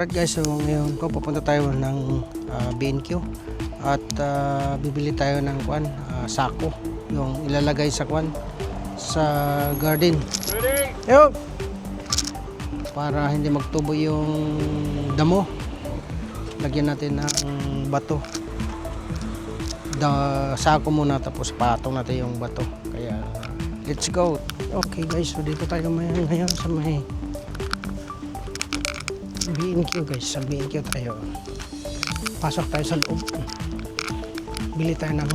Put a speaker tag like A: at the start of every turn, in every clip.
A: Alright guys, so ngayon ko pupunta tayo ng B&Q at bibili tayo ng sako, yung ilalagay sa sa garden. Yo! Para hindi magtubo yung damo, lagyan natin ng bato. Sako muna tapos patong natin yung bato. Kaya let's go. Okay guys, so dito tayo ngayon sa may B&Q guys. Sa B&Q tayo, pasok tayo sa loob, bili tayo ng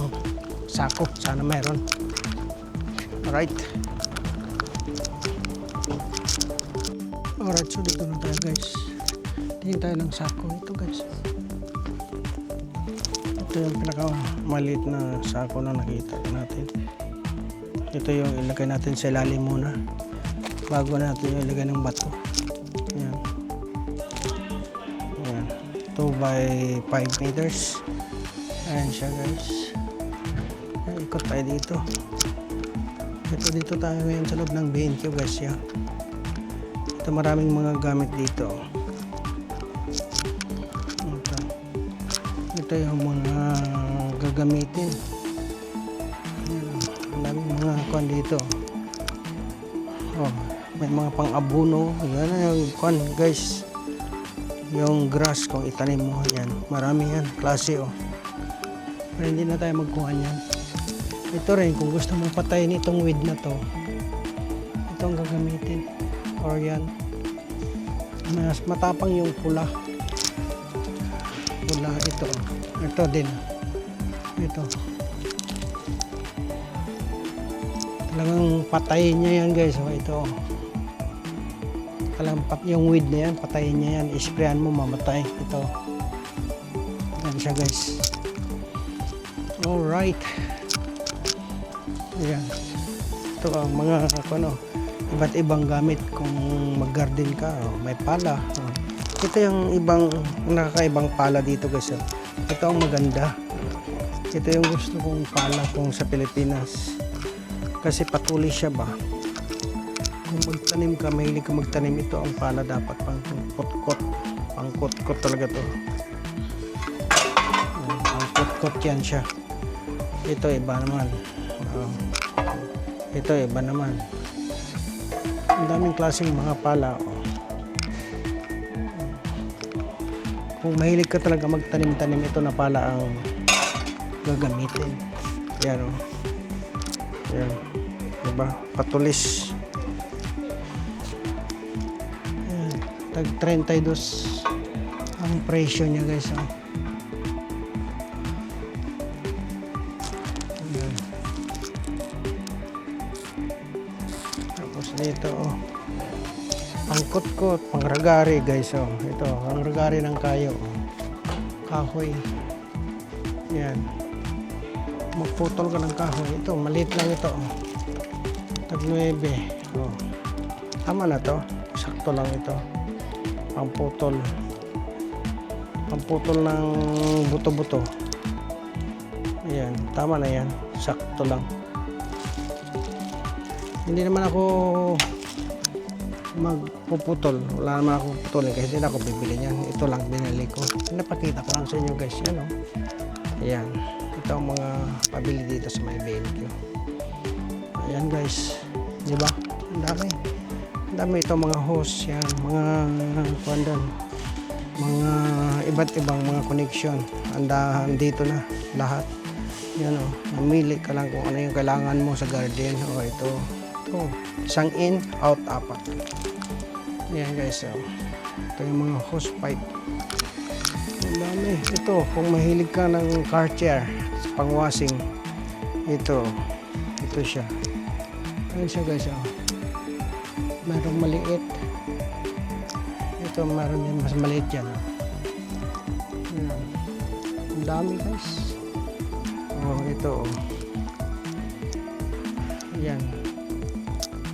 A: sako, sana meron. Alright, so dito na tayo guys, tingin tayo ng sako. Ito guys, ito yung pinaka maliit na sako na nakita natin. Ito yung ilagay natin sa ilalim muna bago natin yung ilagay ng bato. Yan, 2 by 5 meters. Ayan siya guys. Ayan, ikot tayo dito. Dito tayo ngayon sa loob ng B&Q guys. Yan. Ito maraming mga gamit dito. Ito yung mga gagamitin. Ayan, maraming mga kwan dito. Oh, may mga pang-abuno. Yan yung guys, yung grass kung itanim mo. Yan, marami yan, klase pero hindi na tayo magkuha yan. Ito rin, kung gusto mong patayin itong weed na to, itong gagamitin. Or yan, mas matapang yung pula. Ito din, ito talagang patayin niya yan guys. Ito yung weed na yan, patayin niya yan, isprayan mo, mamatay. Ito, yan siya guys. Alright, yan, ito ang mga iba't ibang gamit kung mag-garden ka. May pala. Ito yung ibang nakakaibang pala dito guys. Ito ang maganda. Ito yung gusto kong pala kung sa Pilipinas, kasi patuloy siya ba. Kung magtanim ka, mahilig ka magtanim, ito ang pala dapat pang kot talaga to. Pang kot yan siya. Ito iba naman. Ito iba naman. Ang daming klaseng mga pala. Kung mahilig ka talaga magtanim-tanim, ito na pala ang gagamitin. Yan yan, diba? Patulis. Tag 32 ang presyo niya guys. Tapos dito pangkot-kot, pangragari guys. Ito ang ragari ng kahoy. Yan, magputol ka ng kahoy. Ito maliit lang ito. Tag 9. Tama na to, sakto lang ito. Pamputol ng buto-buto. Ayan, tama na yan, sakto lang. Hindi naman ako magpuputol, wala naman ako putulin kasi hindi na ako bibili niyan. Ito lang binili ko, pinapakita ko lang sa inyo guys. Yan ayan, ito ang mga pabili dito sa may B&Q. Ayan guys, di ba? Ang dami ito, mga hose yan, mga mga iba't ibang mga connection. Andahan dito na lahat. Yan mamili ka lang kung ano yung kailangan mo sa garden. Ito isang in, out, 4. Yan guys. Ito yung mga hose pipe. Ang dami. Ito kung mahilig ka ng Karcher pang washing, ito siya. Ayan siya guys. Merong maliit. Ito meron din mas maliit yan. Ang dami guys. Ito yan.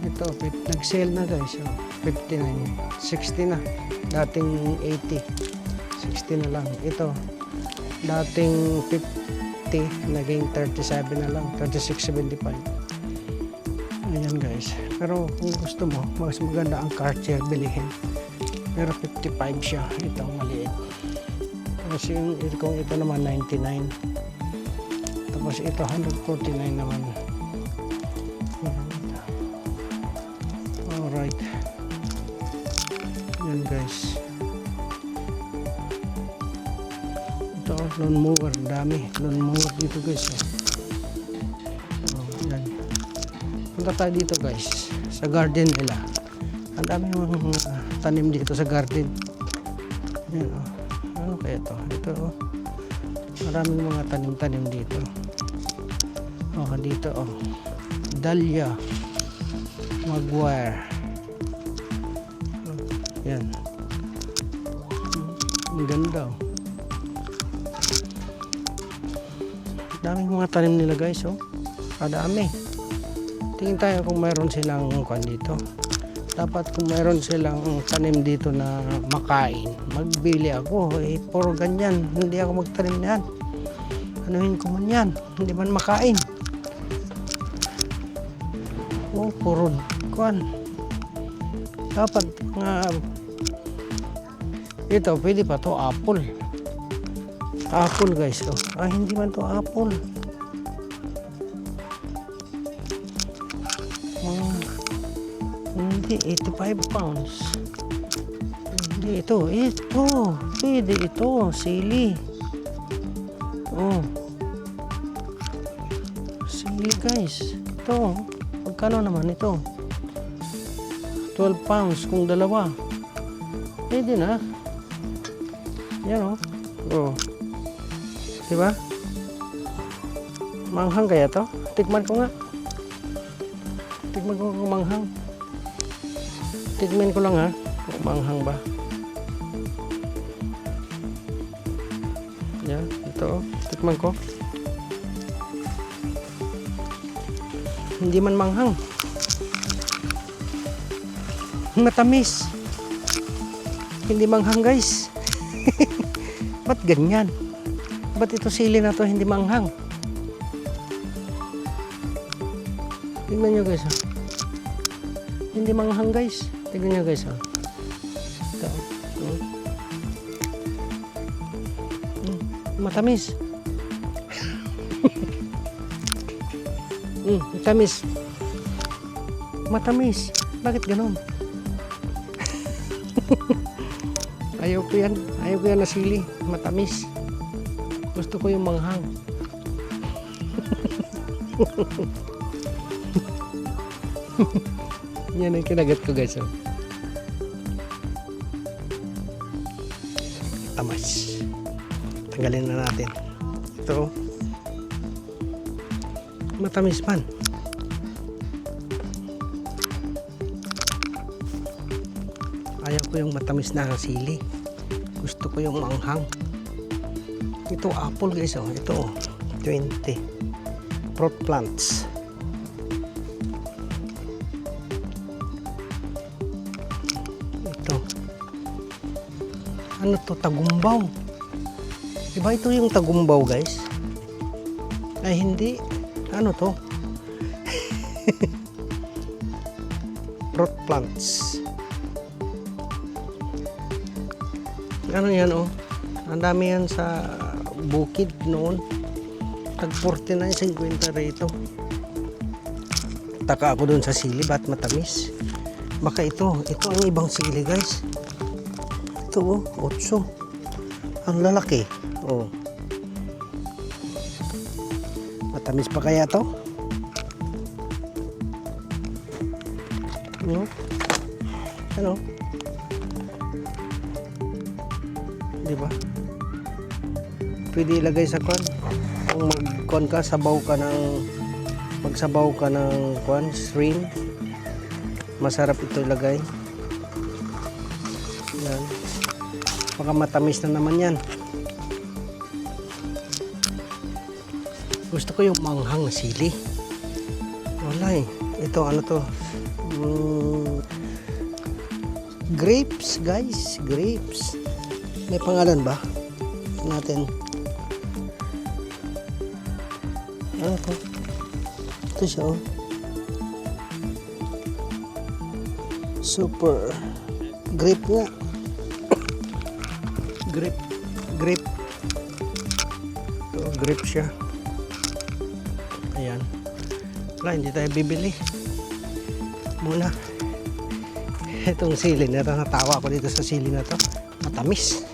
A: Ito nag-sale na guys. 59, 60 na. Dating 80, 60 na lang. Ito dating 50, naging 37 na lang, 36.75. Ayan guys. Pero kung gusto mo, mas maganda ang Karcher, bilihin. Pero 55 siya. Ito maliit. Kasi kung ito naman 99. Tapos ito 149 naman. Alright. Yan guys. Ito lawn mower. Dami. Lawn mower dito guys. Yan. Punta tayo dito guys. Sa garden nila. Ang dami mga tanim dito sa garden. Yan o. Ano kaya ito? Ito o. Maraming mga tanim-tanim dito. O, dito o. Dahlia. Maguire. Yan. Ang ganda o. Daming mga tanim nila guys o. Kadami. Tingin tayo kung mayroon silang kwan dito. Dapat kung mayroon silang tanim dito na makain, magbili ako. Puro ganyan. Hindi ako magtanim yan. Anuhin ko man yan. Hindi man makain. Puro kwan. Dapat nga ito, pwede pa to apple. Apple guys. Hindi man to apple. Hindi, 85 pounds. Hindi, ito. Pwede ito. Sili. Sili guys. Ito. Magkano naman ito? 12 pounds kung dalawa. Pwede na. Yan diba? Manghang kaya to? Tikman ko nga. Tikman ko kung manghang. Tikman ko lang ha. Kung manghang ba. Yan. Ito tikman ko. Hindi man manghang. Matamis. Hindi manghang guys. Ba't ganyan? Ba't ito sili na to hindi manghang? Tingnan nyo guys. Hindi manghang guys. Tingnan nyo guys. Ito. Matamis. Matamis. Matamis. Bakit ganun? Ayaw ko yan. Ayaw ko yan na sili. Matamis. Gusto ko yung manghang. Yan ang kinagat ko guys. Tamas. Tanggalin na natin. Ito. Matamis man. Ayaw ko yung matamis na sili. Gusto ko yung manghang. Ito apple guys. Ito 20 fruit plants. Ito. Ano to? Tagumbaw. Diba ito yung tagumbaw guys? Ay hindi. Ano to? Fruit plants. Ano yan Ang dami yan sa bukid noon. Tag 49.50 rito. Taka ako dun sa sili. Ba't matamis? Baka ito ang ibang sili guys. Ito 8. Ang lalaki. Matamis pa kaya to? Ano? Diba? Pwede ilagay sa kwan. Kung mag-kwan ka, magsabaw ka ng kwan, shrimp. Masarap ito ilagay. Yan. Baka matamis na naman yan. Gusto ko yung manghang na sili. Wala Ito ano to? Grapes guys. Grapes. May pangalan ba? Natin. Ano to? Ito siya Super. Grape nga. grip. Grip. Ito, grip siya. Ayan. Wala, hindi tayo bibili. Muna. Itong sili na ito, natawa ako dito sa sili na to. Matamis.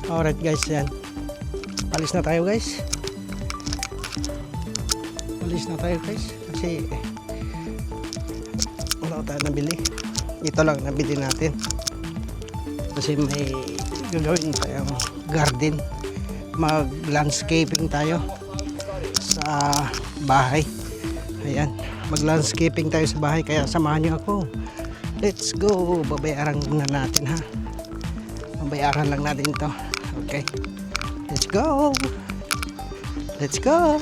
A: Alright guys, yan. Palis na tayo guys. Palis na tayo guys. Kasi wala tayo nabili. Ito lang nabili natin. Kasi may gagawin tayong garden. Mag-landscaping tayo sa bahay. Ayan, mag-landscaping tayo sa bahay, kaya samahan niyo ako. Let's go. Babayaran na natin ha. Babayaran lang natin ito. Okay. Let's go. Let's go.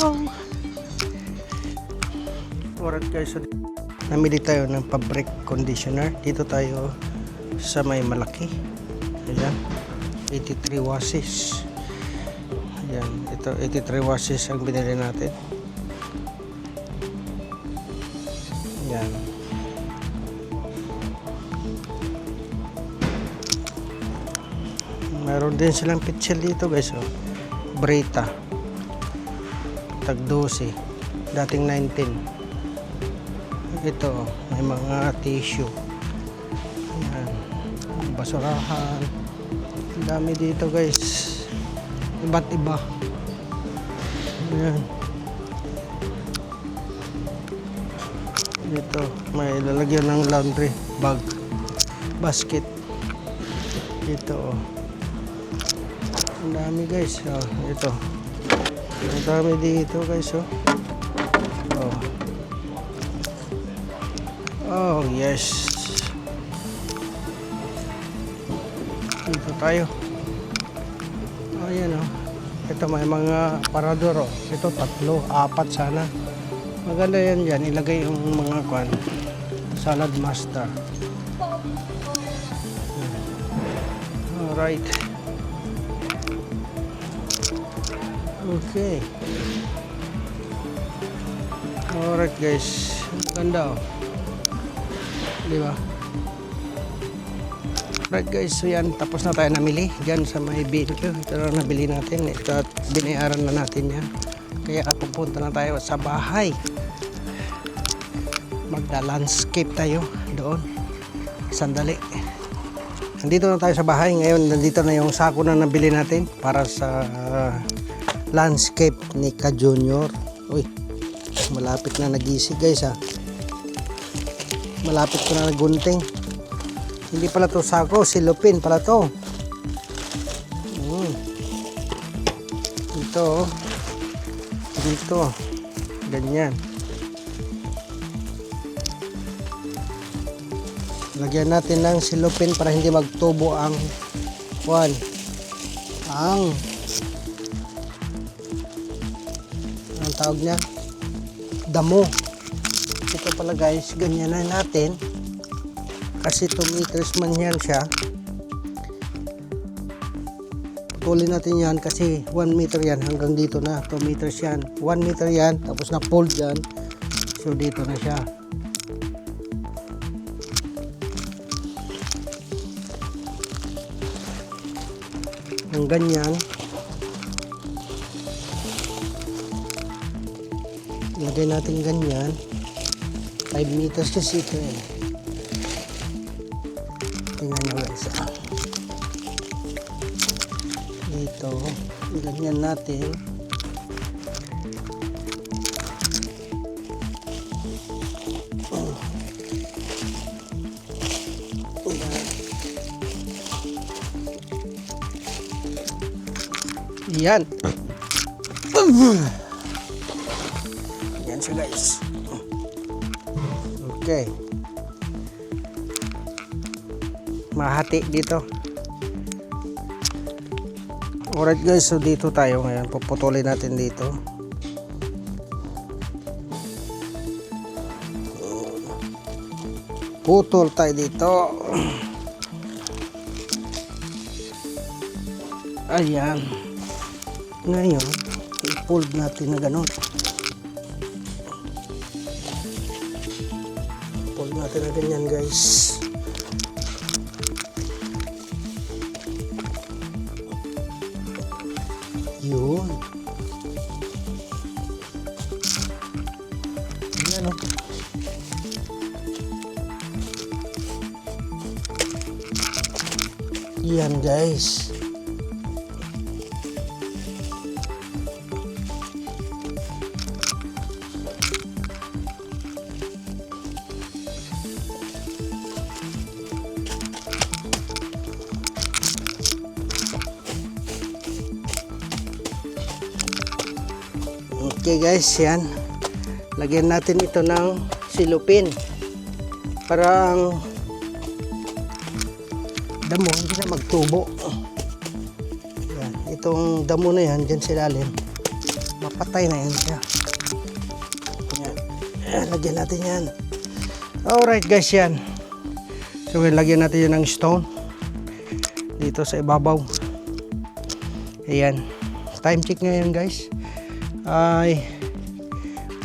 A: Alright guys, so, namili tayo ng fabric conditioner. Dito tayo sa may malaki. Ayan, 83 washes. Ayan, ito 83 washes ang binili natin. Yan. Meron din silang pitchel dito guys, oh. Brita. Tag 12. Dating 19. Ito, oh, may mga tissue. Yan. Basurahan. Ang dami dito guys. Iba't iba. Yan. Ito, may lalagyan ng laundry bag, basket. Ito, oh. Ang dami guys, oh. Ito, ang dami dito guys, oh. Oh, oh yes. Dito tayo. Oh, yan, oh. Ito may mga parador, oh. Ito 3, 4 sana. Maganda yan dyan, ilagay yung mga kwan, salad master. Alright. Okay. Alright guys, maganda, oh. Diba? Alright guys, so yan, tapos na tayo namili dyan sa may BNQ. Ito na nabili natin, ito at binayaran na natin yan. Kaya pupunta na tayo sa bahay. Magda-landscape tayo doon. Sandali. Nandito na tayo sa bahay. Ngayon, nandito na yung sako na nabili natin para sa landscape ni Ka Junior. Uy, malapit na nagising guys ha. Malapit ko na nagunting. Hindi pala to sako, silupin pala to. Ito, dito, ganyan. Lagyan natin ng silupin para hindi magtubo ang ang tawag niya, damo. Ito pala guys, ganyan na natin kasi 2 meters man yan siya. Putulin natin yan kasi 1 meter yan hanggang dito na, 2 meters yan, 1 meter yan, tapos na fold yan, so dito na siya. Ang ganyan, lagay natin ganyan, 5 meters kasi ito eh. Tingnan nyo guys, dito ganyan natin. Yan. Yan siya guys. Okay. Mahati dito. Alright guys, so dito tayo ngayon. Puputulin natin dito. Putol tayo dito. Ayan. Ngayon, i-fold natin na ganun. Fold natin na ganyan guys. Yan guys. Okay guys, yan. Lagyan natin ito ng silupin para ang damo hindi na magtubo. Yan. Itong damo na yan dyan sa ilalim, mapatay na yan siya. Yan. Lagyan natin yan. Alright guys, yan. So lagyan natin yan ng stone dito sa ibabaw. Ayan. Time check ngayon guys ay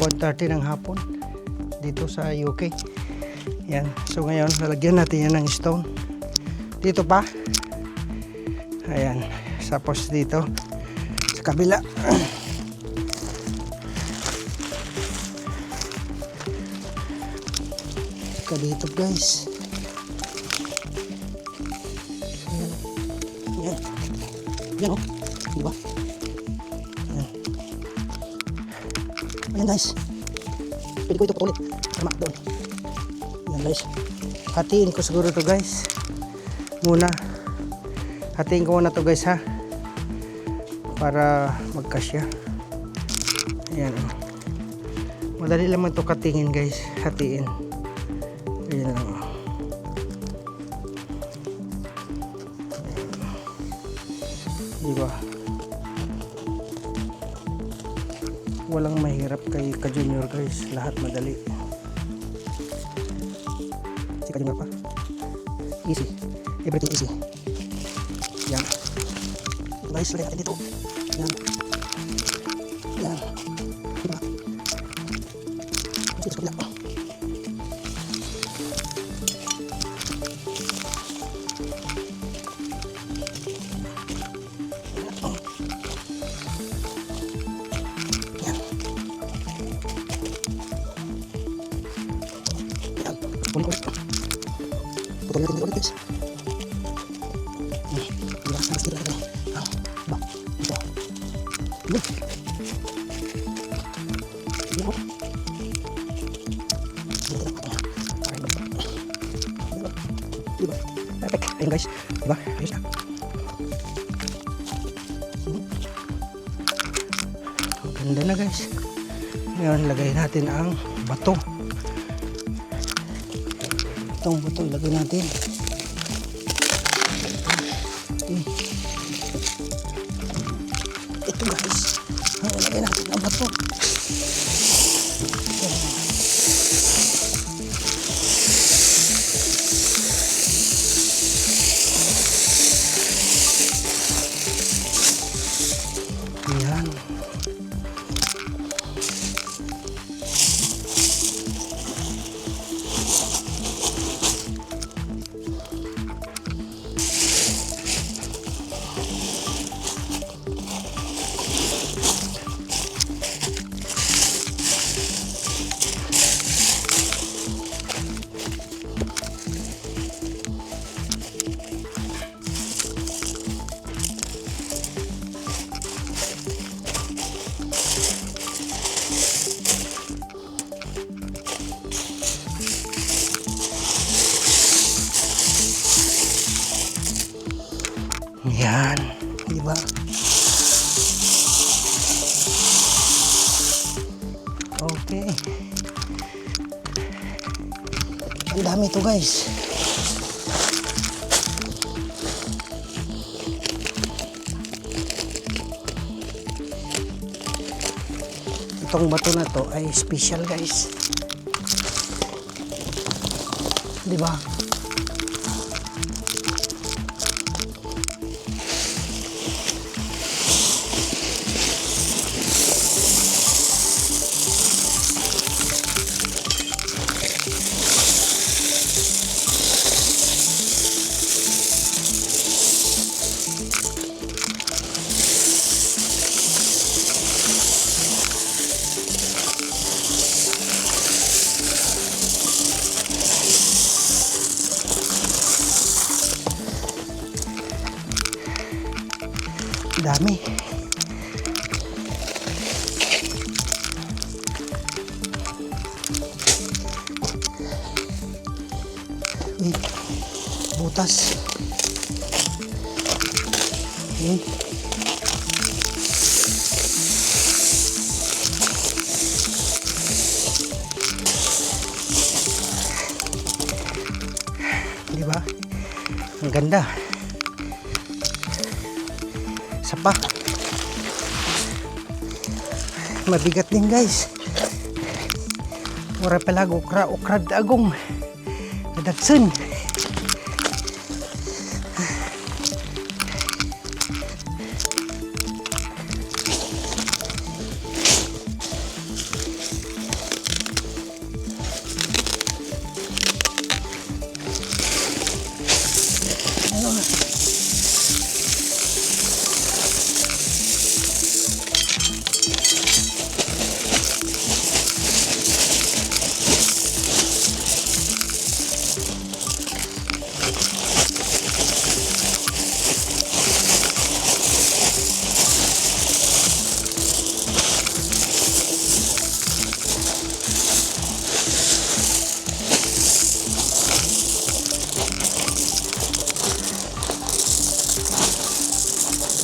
A: 1:30 ng hapon dito sa UK. Yan. So ngayon lalagyan natin yan ng stone dito pa. Ayan. Tapos dito sa kabila. Saka dito guys. Yan. Yan. Yan o. Diba? Yan. Ayan guys. Pwede ko ito patulit. Tama doon. Yan guys. Hatiin ko siguro to guys. Muna. Hatiin ko muna to guys ha. Para magkasya. Ayan. Madali lang to katingin guys. Hatiin. Ayan lang. Diba? Walang mahirap kay ka-junior guys. Lahat madali. Si ka-junior pa. Easy. Everything easy. Yan. Guys, lagyan natin dito. Yan. Yan. Diba? Dito sa kabila. Putol natin ulit guys. Relax na stira natin. Ba. Ito. Yun. Yun. Diba? Perfect. Ayun guys. Diba? Ayos na. Ang ganda na guys. Ngayon lagay natin ang bato. Itong bato ilagay natin. Ito guys, ilagay natin ang bato. Ayan. Yan, di ba? Okay. Ang dami to guys. Itong bato na to ay special guys. Di ba? Dami. Uy, butas. Uy. Diba? Ang ganda. Sapa. Mabigat din guys. Mura palag ukrad agong. Adatsun.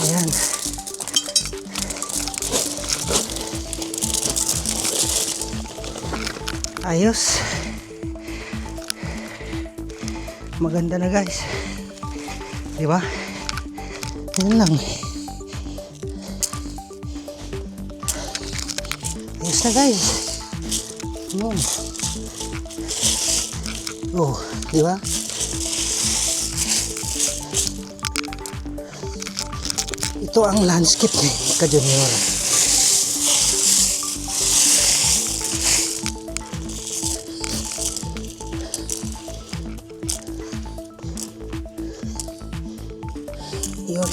A: Ayan. Ayos. Maganda na guys. Diba? Yan lang. Ayos na guys. Yun. Oh, diba? Ito ang landscape ni Ka-Junior. Yun.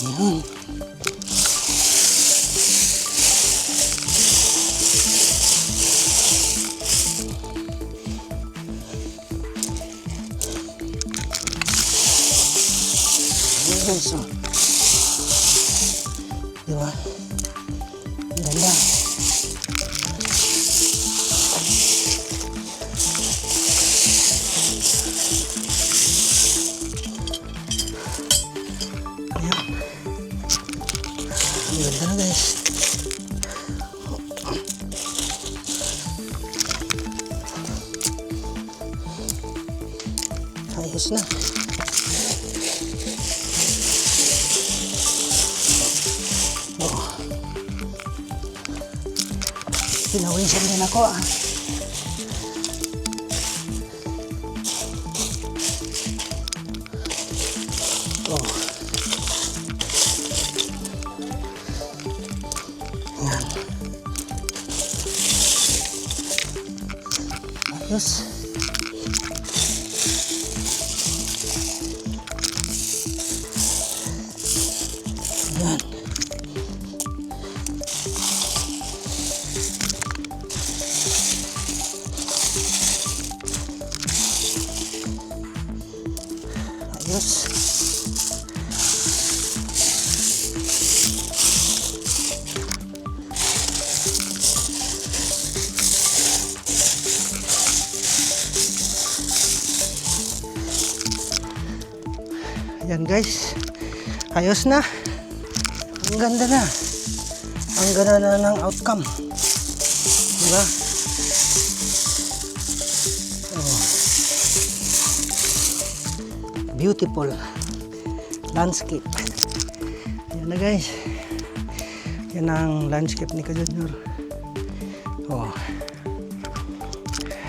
A: Yun. So, diba? Ang ganda. Ayan. Ang ganda na guys. Ayos na. Pinawisan din ako ah. Oh. Yan. Ayos. Yan. Ayos. Ayan guys. Ayos na. Ang ganda na. Ang ganda na ng outcome. Diba? Oh. Beautiful landscape. Yan na guys. Yan ang landscape ni Ka-Junior. Oh.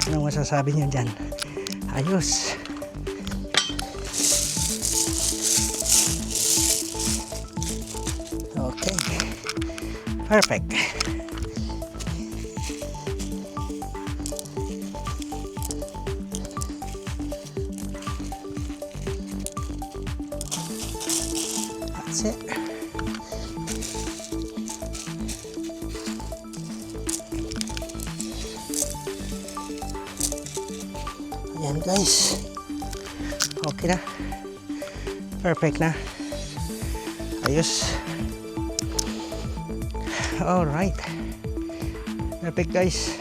A: Anong masasabi niyo dyan? Ayos. Okay. Perfect. That's it. Ayan guys. Okay na. Perfect na. Ayos. Alright. Perfect guys.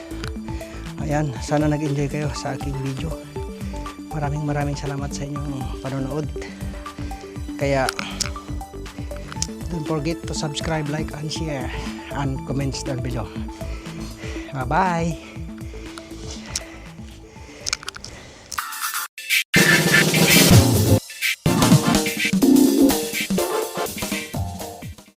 A: Ayan. Sana nag-enjoy kayo sa aking video. Maraming salamat sa inyong panonood. Kaya don't forget to subscribe, like, and share, and comments down below. Bye bye.